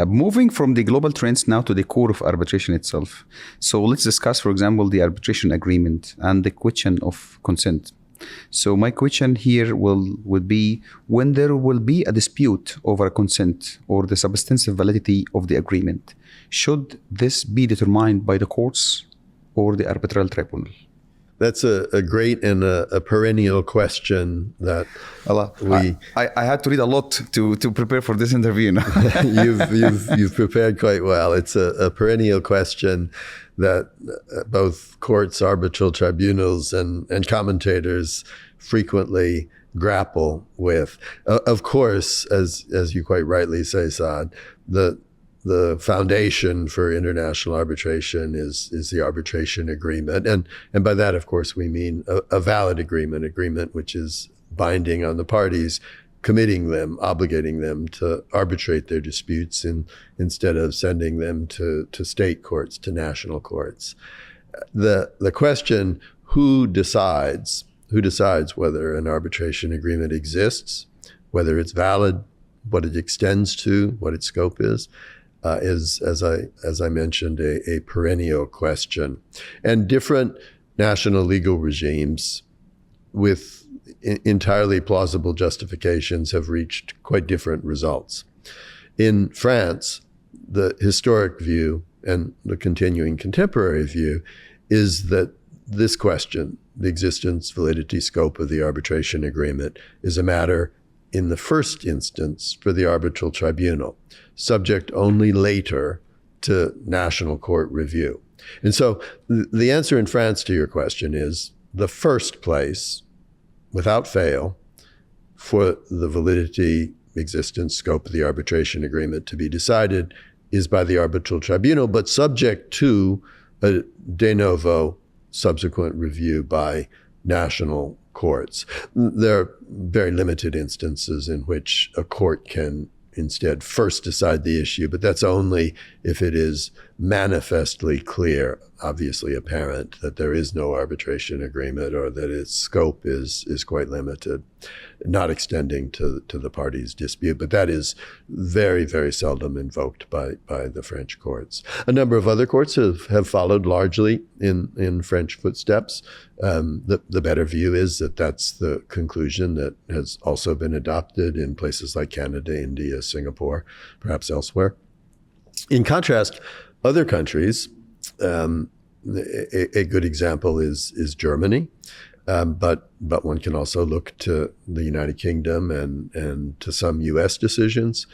Moving from the global trends now to the core of arbitration itself. So let's discuss, for example, the arbitration agreement and the question of consent. So my question here would be, when there will be a dispute over consent or the substantive validity of the agreement, should this be determined by the courts or the arbitral tribunal? That's a great and a perennial question that I had to read a lot to prepare for this interview. You've prepared quite well. It's a perennial question that both courts, arbitral tribunals, and commentators frequently grapple with. Of course, as you quite rightly say, Saad, the foundation for international arbitration is the arbitration agreement. And by that, of course, we mean a valid agreement which is binding on the parties, committing them, obligating them to arbitrate their disputes instead of sending them to state courts, to national courts. The question, who decides whether an arbitration agreement exists, whether it's valid, what it extends to, what its scope is, as I mentioned, a perennial question. And different national legal regimes with entirely plausible justifications have reached quite different results. In France, the historic view and the continuing contemporary view is that this question, the existence, validity, scope of the arbitration agreement, is a matter in the first instance for the arbitral tribunal, subject only later to national court review. And so the answer in France to your question is the first place, without fail, for the validity, existence, scope of the arbitration agreement to be decided is by the arbitral tribunal, but subject to a de novo subsequent review by national courts. There are very limited instances in which a court can instead first decide the issue, but that's only if it is manifestly clear, obviously apparent, that there is no arbitration agreement or that its scope is quite limited, not extending to the parties' dispute. But that is very, very seldom invoked by the French courts. A number of other courts have followed largely in French footsteps. The better view is that that's the conclusion that has also been adopted in places like Canada, India, Singapore, perhaps elsewhere. In contrast, other countries, a good example is Germany, but one can also look to the United Kingdom and to some U.S. decisions.